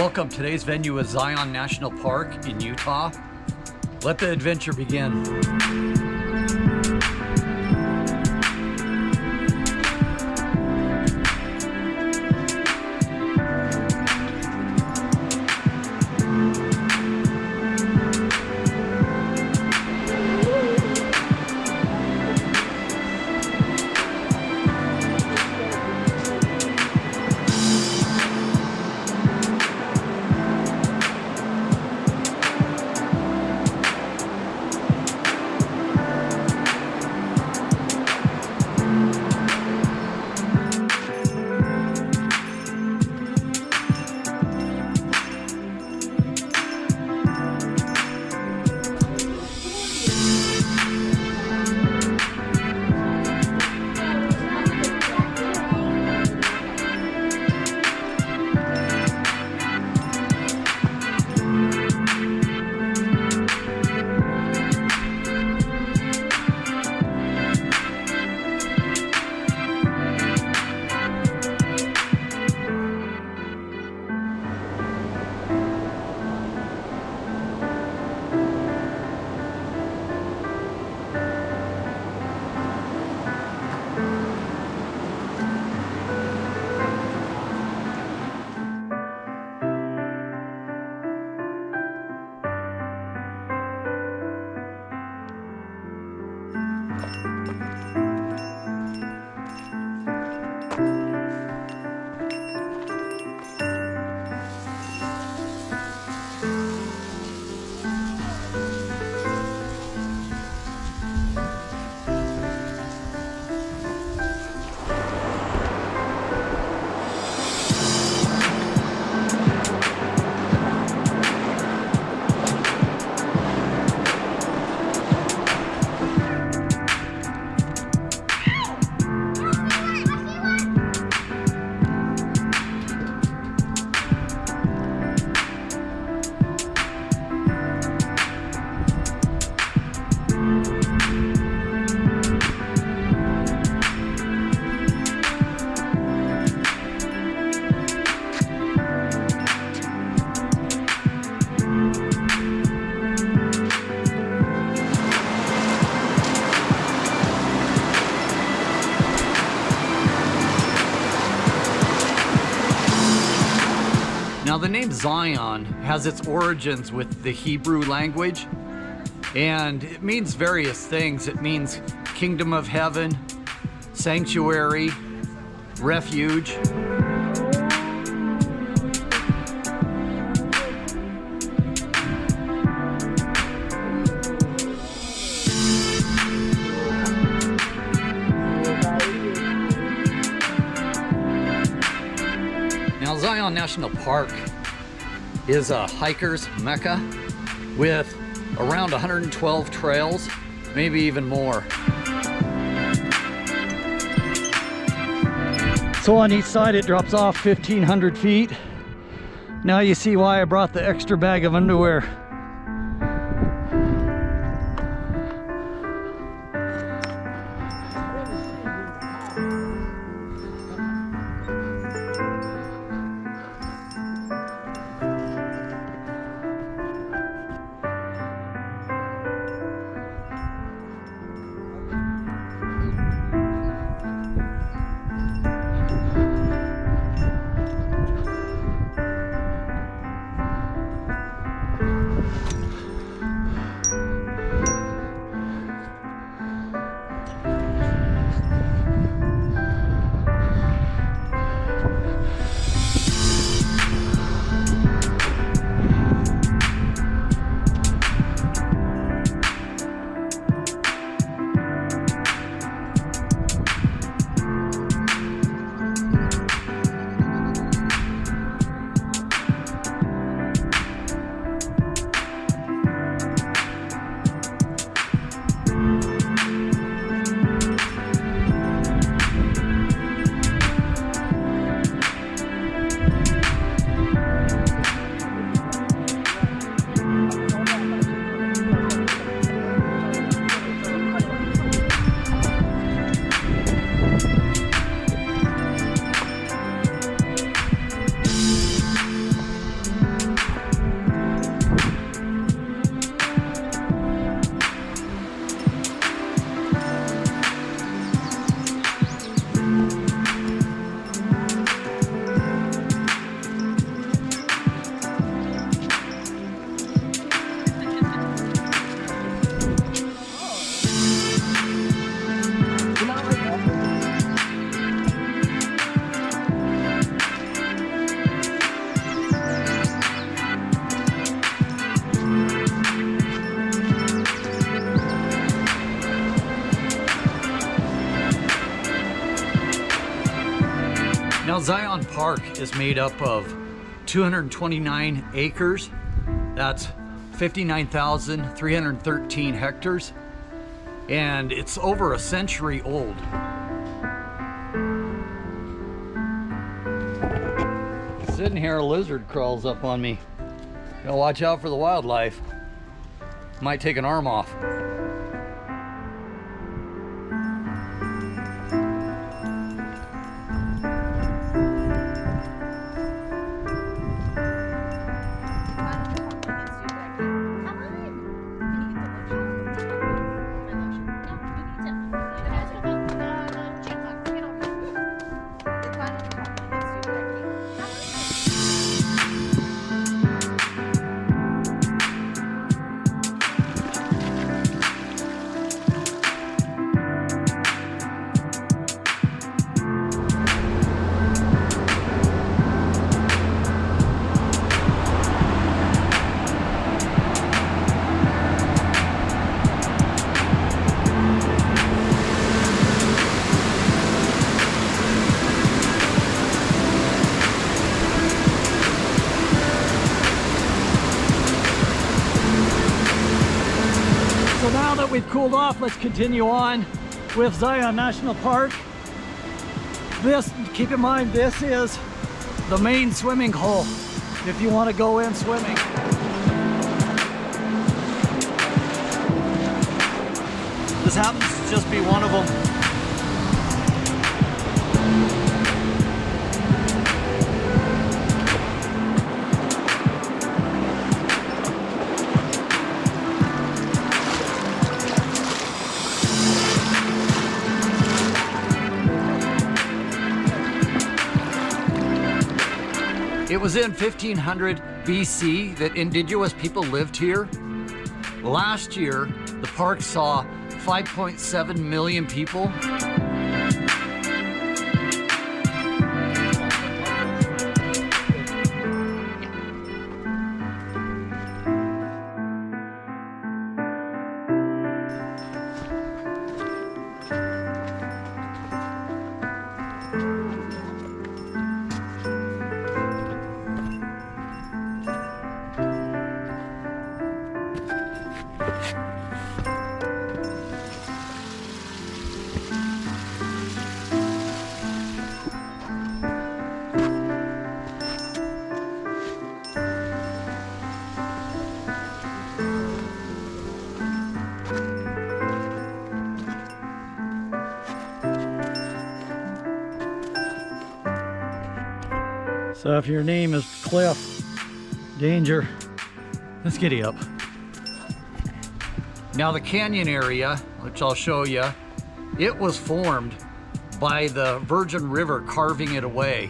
Welcome. Today's venue is Zion National Park in Utah. Let the adventure begin. Now the name Zion has its origins with the Hebrew language, and it means various things. It means kingdom of heaven, sanctuary, refuge. Now Zion National Park is a hiker's mecca with around 112 trails, maybe even more. So on each side it drops off 1,500 feet. Now you see why I brought the extra bag of underwear. Now, Zion Park is made up of 229 acres. That's 59,313 hectares. And it's over a century old. Sitting here, a lizard crawls up on me. Gotta watch out for the wildlife. Might take an arm off. Now that we've cooled off, let's continue on with Zion National Park. This, keep in mind, this is the main swimming hole if you want to go in swimming. This happens to just be one of them. It was in 1500 BC that indigenous people lived here. Last year, the park saw 5.7 million people. So if your name is Cliff, danger. Let's giddy up. Now the canyon area, which I'll show you, it was formed by the Virgin River carving it away.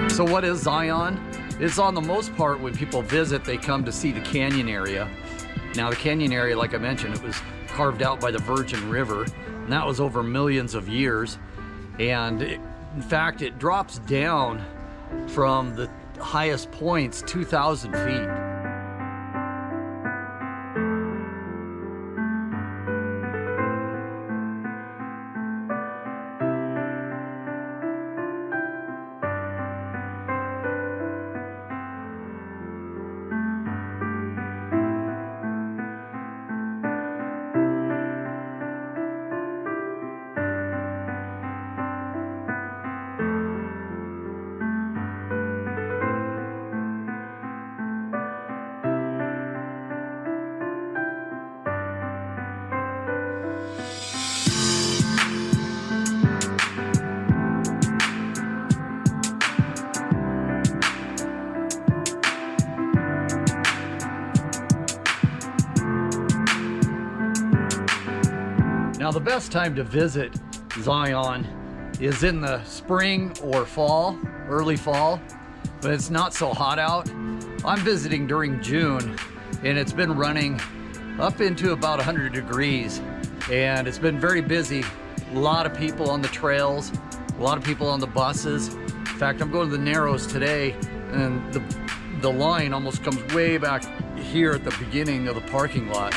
So what is Zion? It's on the most part, when people visit, they come to see the canyon area. Now the canyon area, like I mentioned, it was carved out by the Virgin River, and that was over millions of years. And in fact, it drops down from the highest points 2,000 feet. Now the best time to visit Zion is in the spring or fall, early fall, but it's not so hot out. I'm visiting during June and it's been running up into about 100 degrees and it's been very busy. A lot of people on the trails, a lot of people on the buses. In fact, I'm going to the Narrows today and the line almost comes way back here at the beginning of the parking lot.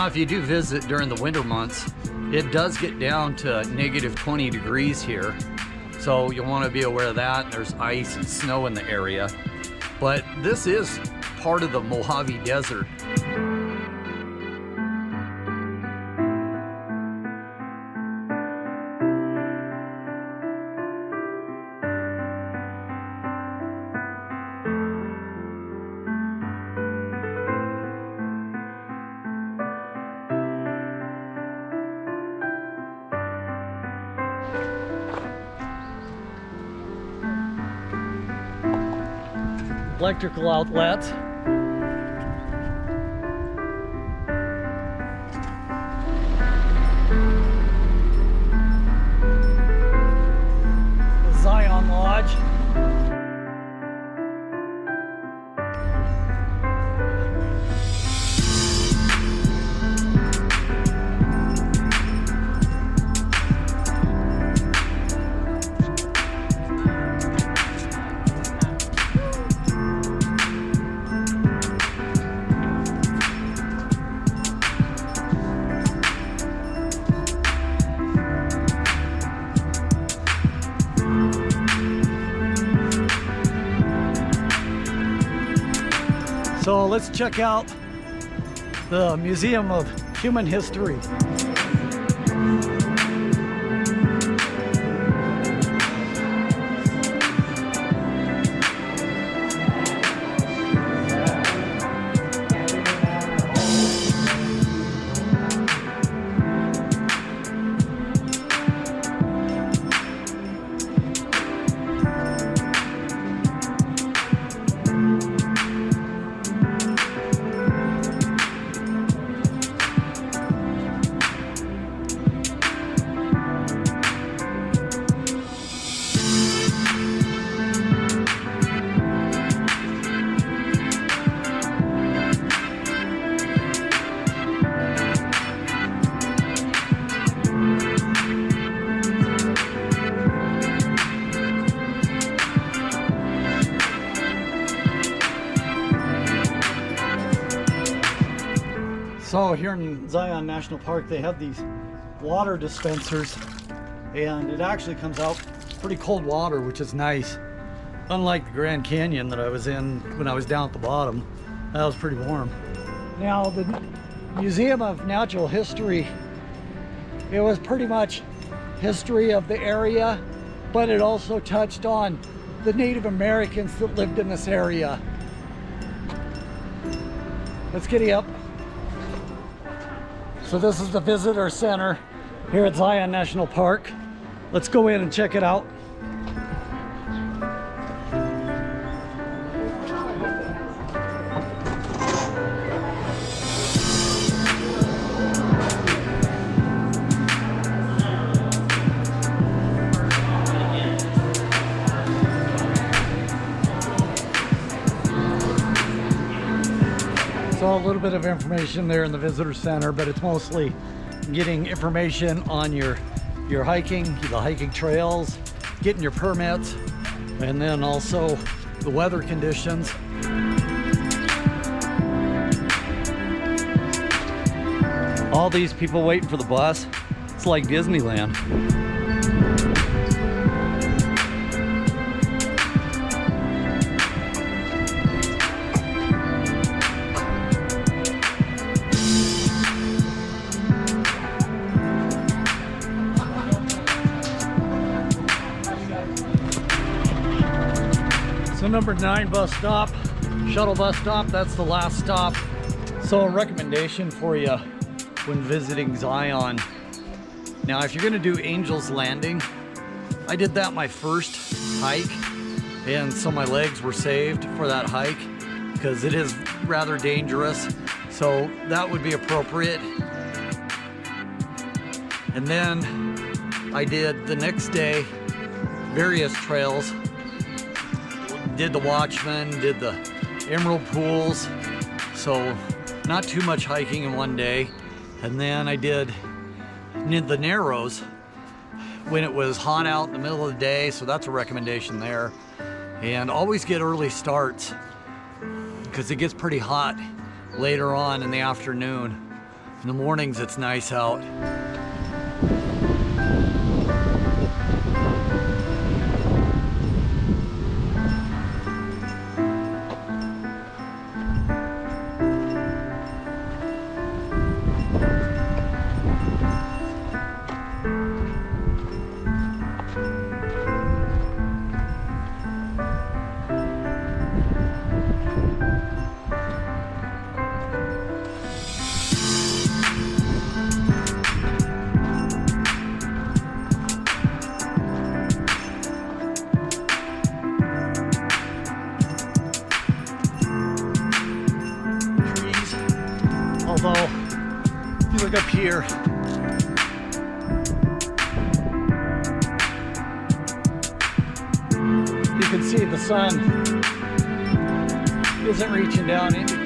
If you do visit during the winter months, it does get down to negative 20 degrees here. So you'll want to be aware of that. There's ice and snow in the area. But this is part of the Mojave Desert. Electrical outlets. The Zion Lodge. So let's check out the Museum of Human History. So here in Zion National Park, they have these water dispensers, and it actually comes out pretty cold water, which is nice. Unlike the Grand Canyon that I was in when I was down at the bottom, that was pretty warm. Now, the Museum of Natural History, it was pretty much history of the area, but it also touched on the Native Americans that lived in this area. Let's giddy up. So this is the visitor center here at Zion National Park. Let's go in and check it out. So a little bit of information there in the visitor center, but it's mostly getting information on your hiking, the hiking trails, getting your permits, and then also the weather conditions. All these people waiting for the bus. It's like Disneyland. So number 9 bus stop, shuttle bus stop, that's the last stop. So a recommendation for you when visiting Zion. Now, if you're gonna do Angel's Landing, I did that my first hike, and so my legs were saved for that hike because it is rather dangerous. So that would be appropriate. And then I did the next day various trails. Did the Watchman, did the Emerald Pools. So not too much hiking in one day. And then I did the Narrows when it was hot out in the middle of the day. So that's a recommendation there. And always get early starts because it gets pretty hot later on in the afternoon. In the mornings it's nice out. Although, if you look up here, you can see the sun isn't reaching down into.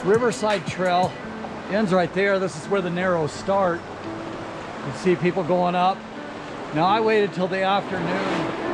Riverside Trail ends right there. This is where the Narrows start. You see people going up. Now I waited till the afternoon